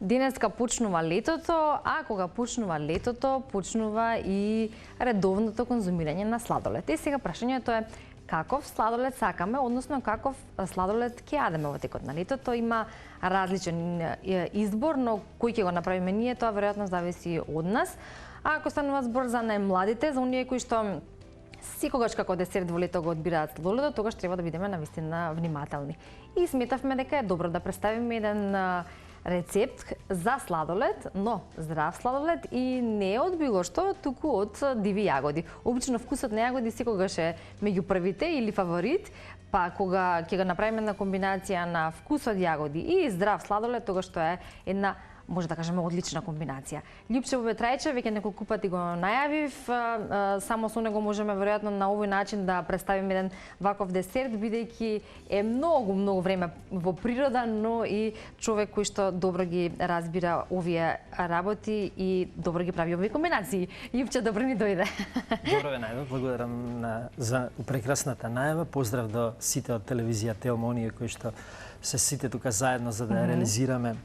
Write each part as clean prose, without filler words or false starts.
Денеска почнува летото, а кога почнува летото, почнува и редовното конзумирање на сладолед. И сега прашањето е каков сладолед сакаме, односно каков сладолед ќе јадеме во текот на летото. Има различен избор, но кој ќе го направиме ние, тоа веројатно зависи од нас. А ако станува збор за најмладите, за оние кои што секогаш како десерт во лето го одбираат сладоледот, тогаш треба да бидеме навистина внимателни. И сметавме дека е добро да представиме еден рецепт за сладолед, но здрав сладолед и не од било што, туку од диви јагоди. Обично вкусот на јагоди секогаш е меѓу првите или фаворит, па кога ќе го направиме на комбинација на вкус од јагоди и здрав сладолед, тогаш тоа е една, може да кажеме, одлична комбинација. Љупче Бобетрајче, веќе неколку пати го најавив, само со него можеме веројатно на овој начин да представиме еден ваков десерт, бидејќи е многу време во природа, но и човек кој што добро ги разбира овие работи и добро ги прави овие комбинации. Љупче, добро ни дојде. Добро ве најдов, благодарам за прекрасната најава. Поздрав до сите од телевизија Телма, оние кои што се сите тука заедно за да реализираме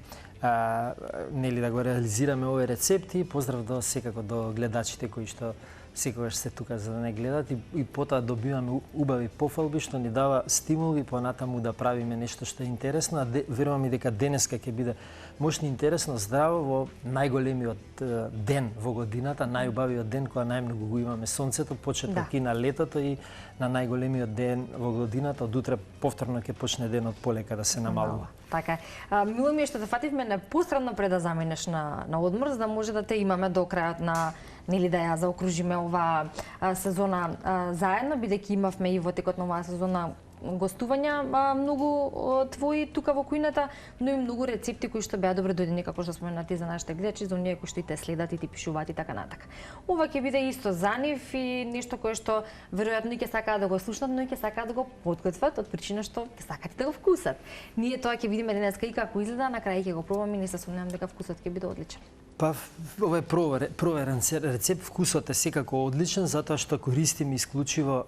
нели да го реализираме овие рецепти. Поздрав до секако до гледачите кои што секогаш се тука за да не гледат и потоа добиваме убави пофалби што ни дава стимул и понатаму да правиме нешто што е интересно, а верувам и дека денеска ќе биде можни интересно, здраво во најголемиот ден во годината, најубавиот ден кога најмногу го имаме сонцето, почеток и на летото и на најголемиот ден во годината. Од утре повторно ќе почне денот полека да се намалува. Така е. Мило ми е што те фативме непосредно пред да заминеш на одмор, за да може да те имаме до крајот на нели да ја заокружиме оваа сезона заедно, бидејќи имавме и во текот на оваа сезона гостувања многу твои тука во кујната, но и многу рецепти кои што беа добро дојдени, како што споменати за нашите гледачи, за оние кои што и те следат и ти пишуваат и така натака. Ова ќе биде исто за нив и нешто кое што веројатно и ќе сакаат да го слушнат, но и ќе сакаат да го подготват од причина што ќе сакаат да го вкусат. Ние тоа ќе видиме денеска и како изгледа, на крај ќе го пробаме и не се сомневам дека вкусот ќе биде одличен. Па, ова е проверен рецепт. Вкусот е секако одличен, затоа што користиме исклучиво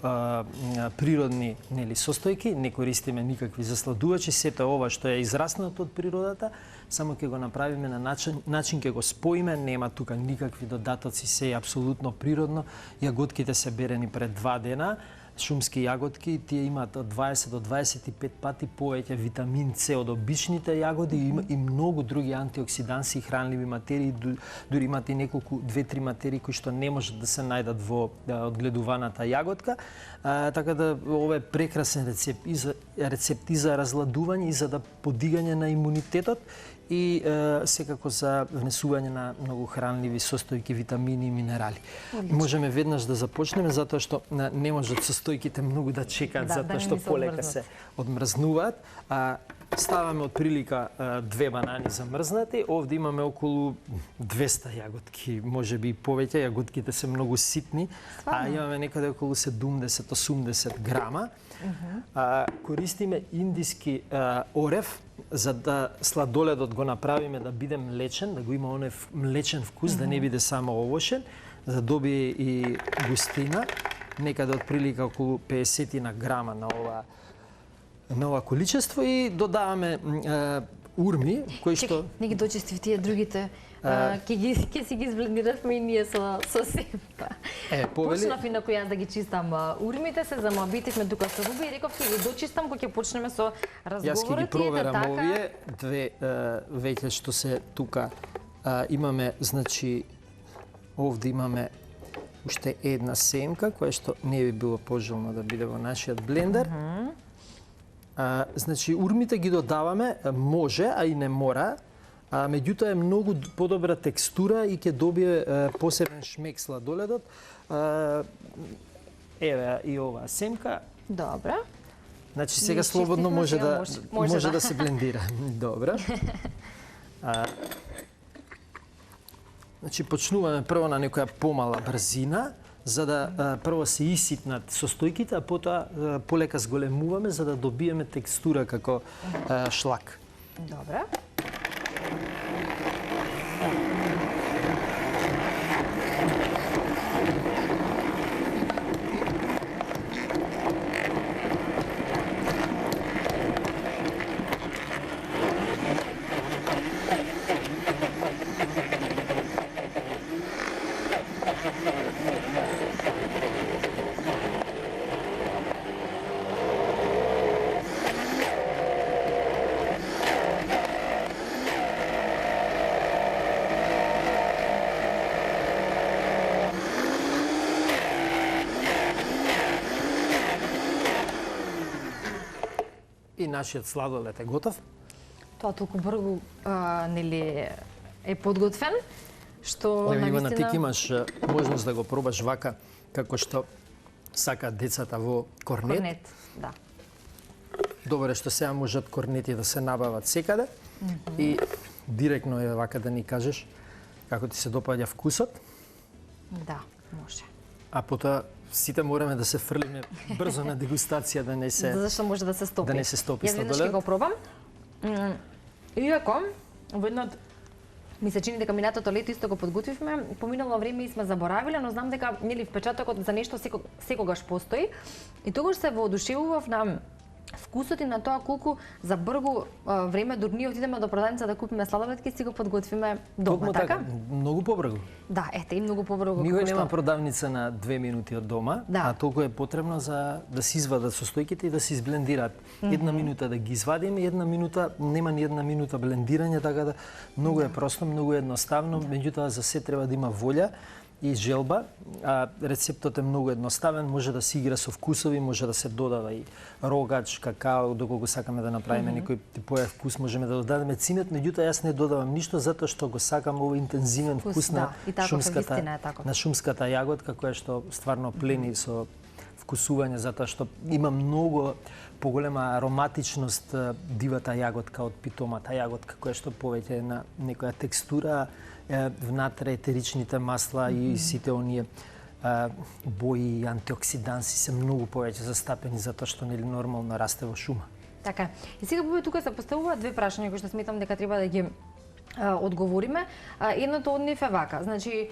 природни состојки, не користиме никакви засладувачи, сето ова што е израснато од природата, само ќе го направиме на начин ќе го споиме, нема тука никакви додатоци, се е апсолутно природно. Јаготките се берени пред 2 дена. Шумски јаготки, тие имаат од 20 до 25 пати повеќе витамин С од обичните јагоди и многу други антиоксиданси и хранливи материи, дури имаат и неколку 2-3 материи кои што не можат да се најдат во одгледуваната јаготка. Така да ова е прекрасен рецепт и за разладување и за да подигање на имунитетот и секако за внесување на многу хранливи состојки, витамини и минерали. Можеме веднаш да започнеме, затоа што не можат состојките многу да чекаат, затоа што полека се одмрзнуваат. Ставаме од прилика 2 банани замрзнати. Овде имаме околу 200 јаготки, можеби и повеќе. Јаготките се многу ситни, а имаме некаде околу 70-80 грама. Користиме индиски орев, за да сладоледот го направиме да биде млечен, да го има оној млечен вкус, да не биде само овошен, да добие и густина, некаде од прилика околу 50 грама на ова количество и додаваме урми, кои што... Не ги дочистив тие другите, ќе си ги изблендиравме и ние со семпа. Почнав инаку јас да ги чистам урмите, се замабитивме тука со Руби и реков ќе ги дочистам кога ќе почнеме со разговорот. Јас ќе ги проверам овие, две веќе што се тука имаме, значи, овде имаме уште една семка, која што не би било пожелно да биде во нашиот блендер. Значи, урмите ги додаваме, може, а и не мора, меѓутоа е многу подобра текстура и ќе добие посебен шмек сладоледот. Еве и оваа семка. Добра. Значи, сега слободно може да се блендира. Добра. Значи, почнуваме прво на некоја помала брзина, за да прво се иситнат состојките, а потоа полека зголемуваме за да добиеме текстура како шлак. Добра. нашиот сладолед е готов. Тоа толку брзо нели е подготвен, што Еве Ивана, ти навистина... ќе имаш можност да го пробаш вака како што сакаат децата во корнет. Корнет, да. Добро е што сега можат корнети да се набават секаде и директно е вака да ни кажеш како ти се допаѓа вкусот, Да, може. а потоа сите мораме да се фрлиме брзо на дегустација да не се Зашто може да се стопи. да не се стопи Јас веднаш ќе сладоледот. го пробам. Иако, во едно од ми се чини дека минатото лето исто го подготвивме, поминало време и сме заборавиле, но знам дека нели впечатокот за нешто секогаш постои. И тогаш се воодушевував на вкусот и на тоа колку за бргу време дури ние отидеме до продавница да купиме сладолед, ќе си го подготвиме дома, Токму така? многу побрзо. Да, ете, и многу побргу. Никој нема продавница на 2 минути од дома, Да. а толку е потребно за да се извадат состојките и да се изблендираат. Една минута да ги извадиме, една минута, нема ни една минута блендирање, така да многу е просто, многу е едноставно, меѓутоа за се треба да има волја и желба, а рецептот е многу едноставен, може да се игра со вкусови, може да се додава и рогач, какао, доколку сакаме да направиме некој типој вкус, можеме да додадеме цимет, меѓутоа јас не додавам ништо затоа што го сакам овој интензивен вкус на да, и таков е, вистина е таков. на шумската јаготка која што стварно плени со вкусување затоа што има многу поголема ароматичност дивата јаготка од питомата јаготка која што повеќе е на некоја текстура внатре етеричните масла и сите оние бои и антиоксиданси се многу повеќе застапени затоа што нели нормално расте во шума. Така. И сега тука се поставуваат две прашања кои што сметам дека треба да ги одговориме. Едното од нив е вака. Значи,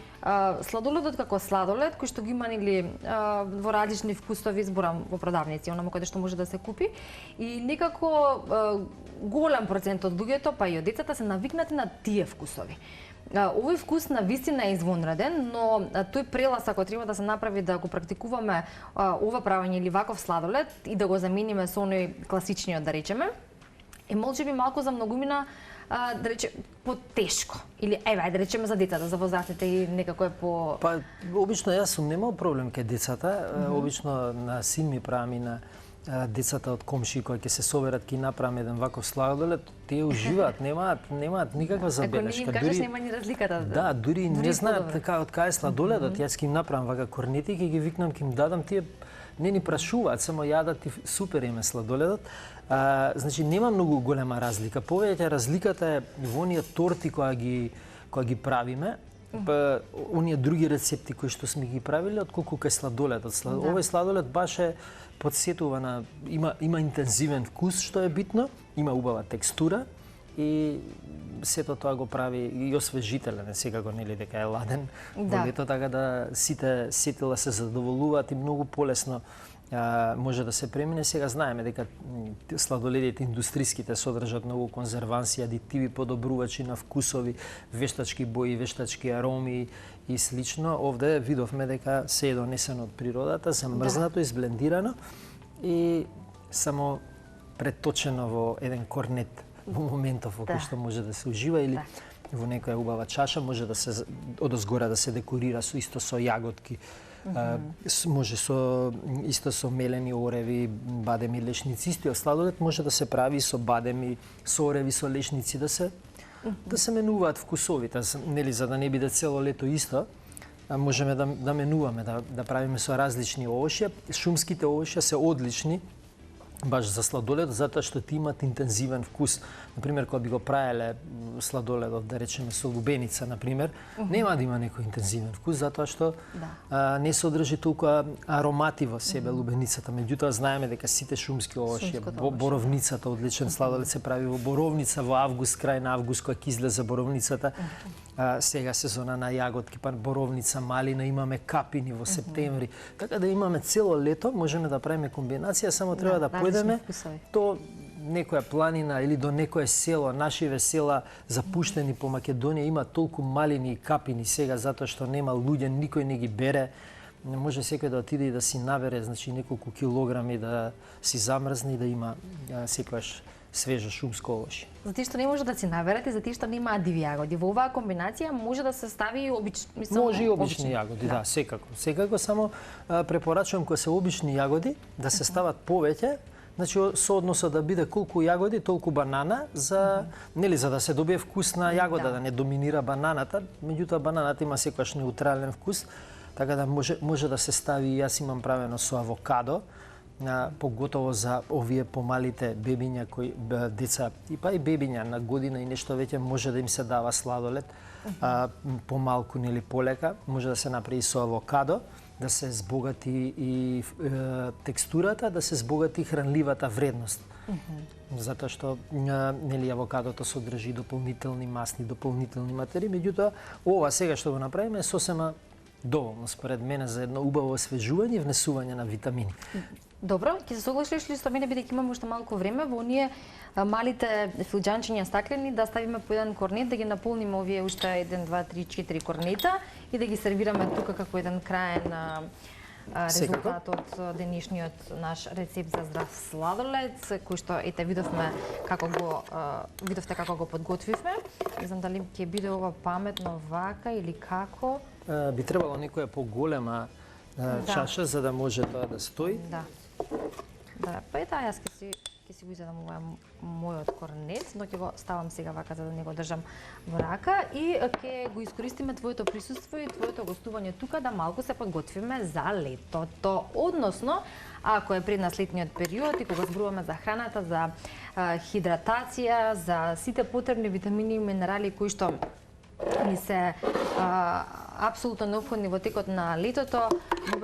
сладоледот како сладолед, кој што ги има нели во различни вкусови, изборам во продавници, онamo каде што може да се купи, и некако голем процент од луѓето, па и од децата се навикнати на тие вкусови. Овој вкус на вистина е извонреден, но тој прелас ако треба да се направи да го практикуваме ова правење или ваков сладолед и да го замениме со оној класичниот, да речеме, е можеби малку за многумина да рече потешко или ајде да речеме за децата, за возрастните и некако е по Па обично јас сум немал проблем кај децата, обично на син ми правам и на децата од комши кои ќе се соберат ќе направам еден ваков сладолед, тие уживаат, немаат никаква ако забелешка. не им кажеш нема ни разликата. Да, дури не и знаат подобро. така од кај е сладоледот. Јас ќе им направам вака корнети, ќе ги викнам, ќе им дадам, тие не ни прашуваат, само јадат и супер им е сладоледот. Значи нема многу голема разлика. Повеќе разликата е во оние торти кои ги правиме, па оние други рецепти кои што сме ги правиле, отколку кај сладоледот. Овој сладолед баш е подсетува на има интензивен вкус што е битно, има убава текстура и сето тоа го прави и освежителен е секако нели дека е ладен во лето, така да сите сетила се задоволуваат и многу полесно може да се премине. Сега знаеме дека сладоледите индустриските содржат многу конзерванси, адитиви, подобрувачи на вкусови, вештачки бои, вештачки ароми и слично. Овде видовме дека се е донесено од природата, замрзнато, изблендирано и само преточено во еден корнет во моментов во кој што може да се ужива или во некоја убава чаша, може да се одозгора да се декорира со исто со јаготки. Може исто со мелени ореви, бадеми, лешници. Истиот сладолед може да се прави со бадеми, со ореви, со лешници, да се менуваат вкусовите, нели за да не биде цело лето исто. Можеме да менуваме, да правиме со различни овошја. Шумските овошја се одлични баш за сладолед, затоа што ти имат интензивен вкус. Например, кога би го правеле сладоледот, да речеме со лубеница, например, нема да има некој интензивен вкус, затоа што не содржи толку аромати во себе лубеницата. Меѓутоа, знаеме дека сите шумски овошје, боровницата, одличен сладолед се прави во боровница во август, крај на август, кога ќе излезе боровницата. Сега сезона на јаготки, па боровница, малина, имаме капини во септември. Така да имаме цело лето, можеме да правиме комбинација, само треба да појдеме до некоја планина или до некое село. Нашиве села запуштени по Македонија има толку малини и капини сега затоа што нема луѓе, никој не ги бере. Не може секој да отиде и да си набере, значи неколку килограми да си замрзне и да има секојаш свежо шумско овошје. Затоа што не може да си наберете, затоа што нема диви јагоди. Во оваа комбинација може да се стави и може и обични јагоди, да, секако. Секако само препорачувам кога се обични јагоди да се стават повеќе, Значи со односот да биде колку јагоди, толку банана за нели за да се добие вкусна јагода, да не доминира бананата, меѓутоа бананата има секогаш неутрален вкус, така да може да се стави, јас имам правено со авокадо, поготово за овие помалите бебиња кои деца и па и бебиња на година и нешто веќе може да им се дава сладолед, помалку нели полека, може да се направи со авокадо, да се збогати и текстурата, да се збогати хранливата вредност. Затоа што нели авокадото содржи дополнителни масни, дополнителни материи, меѓутоа ова сега што го направиме е сосема доволно според мене за едно убаво освежување и внесување на витамини. Добро, ќе се согласиш ли со мене бидејќи имаме уште малку време во оние малите филџанчиња стаклени да ставиме по еден корнет, да ги наполниме овие уште 1, 2, 3, 4 корнета и да ги сервираме тука како еден краен резултат од денешниот наш рецепт за здрав сладолед, кој што ете видовте како го подготвивме. Не знам дали ќе биде ова паметно вака или како. Би требало некоја поголема чаша за да може тоа да стои. Да. Да, па ета јас ќе си го изедам мојот корнет, но ќе го ставам сега вака за да не го држам во рака и ќе го искористиме твоето присуство и твоето гостување тука да малку се подготвиме за летото. Односно, ако е пред нас летниот период и кога зборуваме за храната, за хидратација, за сите потребни витамини и минерали кои што ни се апсолутно неопходни во текот на летото,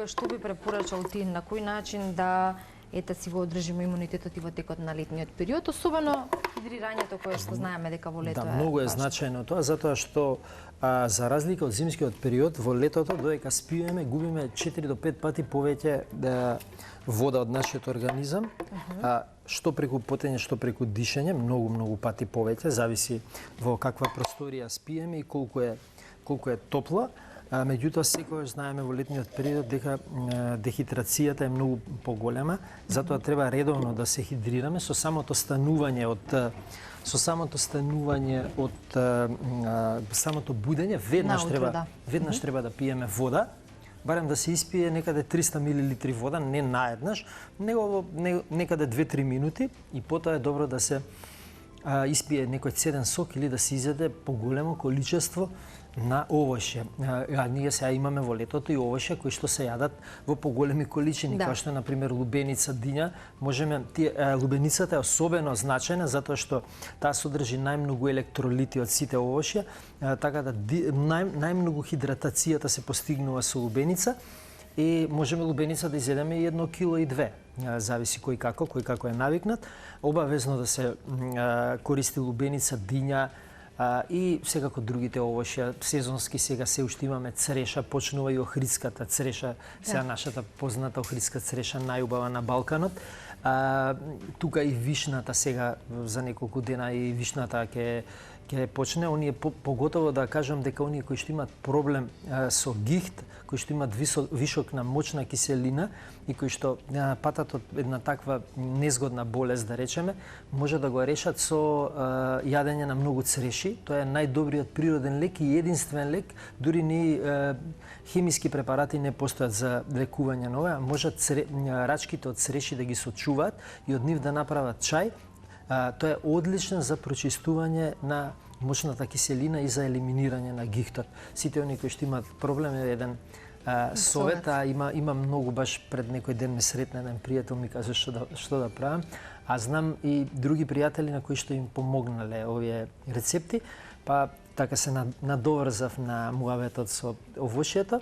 што би препорачал ти на кој начин да си го одржиме имунитетот и во текот на летниот период, особено хидрирањето кое што знаеме дека во лето е многу е значајно тоа, затоа што за разлика од зимскиот период, во летото додека спиеме, губиме 4 до 5 пати повеќе вода од нашиот организам, што преку потење, што преку дишење, многу пати повеќе, зависи во каква просторија спиеме и колку е топла. Меѓутоа секогаш знаеме во летниот период дека дехидрацијата е многу поголема, затоа треба редовно да се хидрираме со самото станување од самото будење, веднаш треба да пиеме вода, барем да се испие некаде 300 мл вода, не наеднаш, него некаде 2-3 минути и потоа е добро да се испие некој цеден сок или да се изеде поголемо количество на овошје. Ние сега имаме во летото и овошје кои што се јадат во поголеми количини, како што е например лубеница, диња. Лубеницата е особено значајна затоа што таа содржи најмногу електролити од сите овошја, така да најмногу хидратацијата се постигнува со лубеница и можеме лубеница да изедеме и 1,2 кг. Зависи кој како е навикнат. Обавезно да се користи лубеница, диња, и секако другите овошја, сезонски сега се уште имаме цреша, почнува и охридската цреша, сега нашата позната охридска цреша најубава на Балканот. Тука и вишната сега за неколку дена и вишната ќе почне, оние поготово да кажам дека оние кои што имаат проблем со гихт, кои што имаат вишок на мочна киселина и кои што патат од една таква незгодна болест, да речеме, може да го решат со јадење на многу цреши. Тоа е најдобриот природен лек и единствен лек, дури ни хемиски препарати не постојат за лекување на ова, можат рачките од цреши да ги сочуваат и од нив да направат чај. Тоа е одличен за прочистување на мочната киселина и за елиминирање на гихтот. Сите оние кои што имаат проблем е еден совет, има многу, баш пред некој ден ме сретна еден пријател, ми кажа што да правам, а знам и други пријатели на кои што им помогнале овие рецепти, па така се надоврзав на муаветот со овошјето.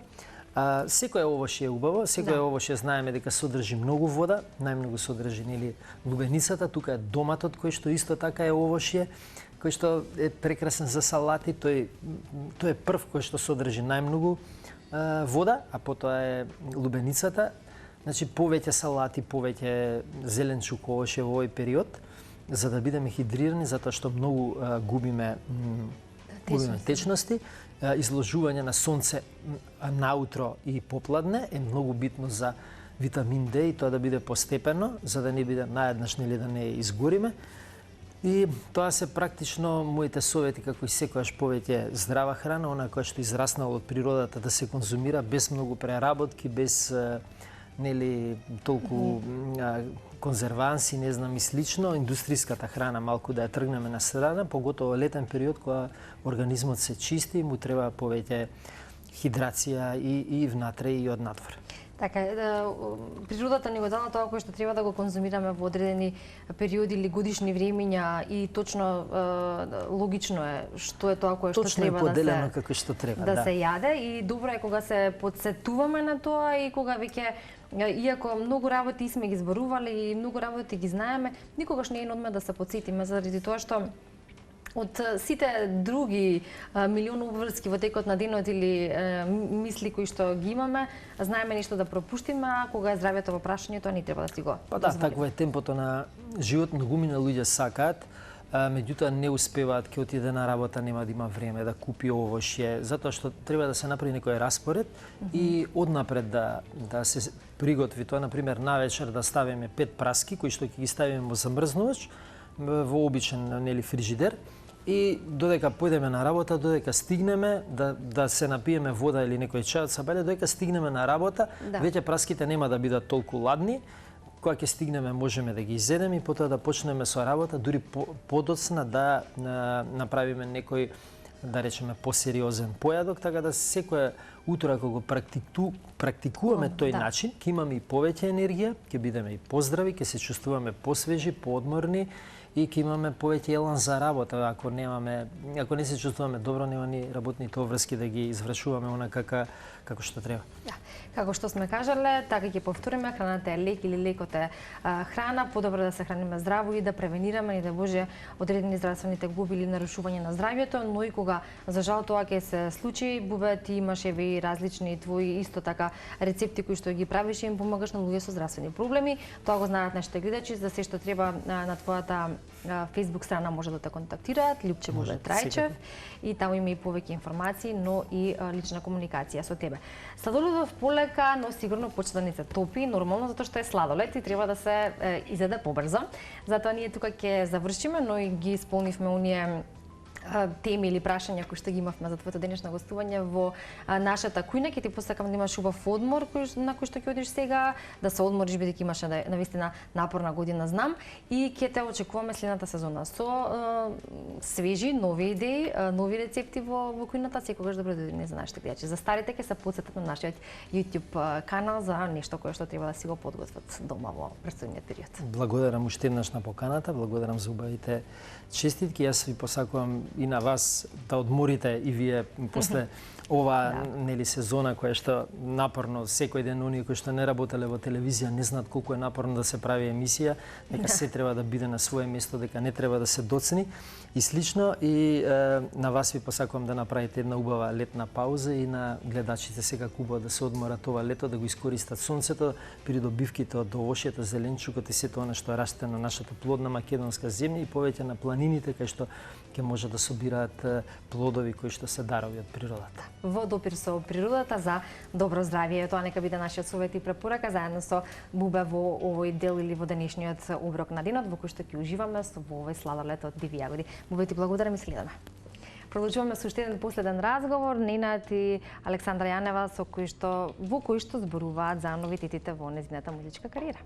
Секој овошје е убаво, секој овошје знаеме дека содржи многу вода, најмногу содржи нели лубеницата, тука е доматот кој што исто така е овошје, кој што е прекрасен за салати, тој е прв кој што содржи најмногу вода, а потоа е лубеницата. Значи повеќе салати, повеќе зеленчук овошје во овој период, за да бидеме хидрирани, затоа што многу губиме течности. Изложување на сонце наутро и попладне е многу битно за витамин Д и тоа да биде постепено, за да не биде наеднаш или да не изгориме. И тоа се практично моите совети, како и секогаш повеќе здрава храна, она која што израснала од природата да се конзумира без многу преработки, без нели толку конзерванси, не знам и слично, индустријската храна малку да ја тргнеме на страна, поготово летен период кога организмот се чисти, му треба повеќе хидрација и внатре и однатвор. Така е, природата ни го дала тоа кое што треба да го конзумираме во одредени периоди или годишни времиња и точно логично е што е тоа кое што треба да се поделено како што треба, да се јаде и добро е кога се подсетуваме на тоа и кога веќе иако многу работи сме ги зборували и многу работи ги знаеме, никогаш не е одме да се подсетиме заради тоа што од сите други милион обврски во текот на денот или мисли кои што ги имаме, знаеме нешто да пропуштиме, а кога е здравјето во прашање, тоа не треба да си го Па да, такво е темпото на живот, многумина луѓе сакаат, меѓутоа не успеваат, ќе отиде на работа, нема да има време да купи овошје, затоа што треба да се направи некој распоред и однапред да се приготви тоа, например, навечер да ставиме 5 праски кои што ќе ги ставиме во замрзнувач, во обичен фрижидер, и додека појдеме на работа, додека стигнеме да се напиеме вода или некој чај од сабеле, додека стигнеме на работа, веќе праските нема да бидат толку ладни. Кога ќе стигнеме можеме да ги изедеме и потоа да почнеме со работа, дури подоцна да направиме некој, да речеме, посериозен појадок, така да секоја утро ако го практикуваме тој начин, ќе имаме и повеќе енергија, ќе бидеме и поздрави, ќе се чувствуваме посвежи, поодморни и ќе имаме повеќе елан за работа. Ако не се чувствуваме добро, нема ни работните обврски да ги извршуваме онака како што треба. Да. Како што сме кажале, така ќе повториме, храната е лек или лекот е храна, подобро да се храниме здраво и да превенираме и да може одредени здравствени тегоби или нарушување на здравјето, но и кога за жал тоа ќе се случи, бубе ти имаш и различни твои исто така рецепти кои што ги правиш и им помагаш на луѓе со здравствени проблеми. Тоа го знаат нашите гледачи, за се што треба на твојата Facebook страна може да те контактираат, Љупче Бубе Трајчев, и таму има и повеќе информации, но и лична комуникација со тебе. Сладоледов полека, но сигурно почна да ни се топи, нормално затоа што е сладолед и треба да се изеде побрзо. Затоа ние тука ќе завршиме, но и ги исполнивме оние теми или прашања кои што ги имавме за твоето денешно гостување во нашата кујна. Ќе ти посакам да имаш убав одмор на кој што ќе одиш сега, да се одмориш бидејќи имаше навистина напорна година, знам, и ќе те очекуваме следната сезона со свежи, нови идеи, нови рецепти во кујната, секогаш добро дојдени за нашите гледачи. За старите ќе се потсетат на нашиот YouTube канал за нешто кое што треба да си го подготват дома во престојниот период. Благодарам уште еднаш на поканата, благодарам за убавите честитки. Јас ви посакувам и на вас да одморите и вие после ова сезона која што напорно секој ден оние кои што не работеле во телевизија не знаат колку е напорно да се прави емисија, дека се треба да биде на свое место, дека не треба да се доцни и слично, и на вас ви посакувам да направите една убава летна пауза и на гледачите секако убаво да се одморат ова лето, да го искористат сонцето, придобивките од овошјето, зеленчукот и сето она што расте на нашата плодна македонска земја и повеќе на планините кај што ќе може да собираат плодови кои што се дарови од природата. Во допир со природата за добро здравје. Тоа нека биде нашиот совет и препорака заедно со Бубе во овој дел или во денешниот оброк на денот во кој што ќе уживаме во овој сладолед од диви јагоди. Бубе, ти благодарам и следаме. Продолжуваме со уште еден последен разговор. Ненад и Александра Јанева во кој што зборуваат за новитетите во нејзината музичка кариера.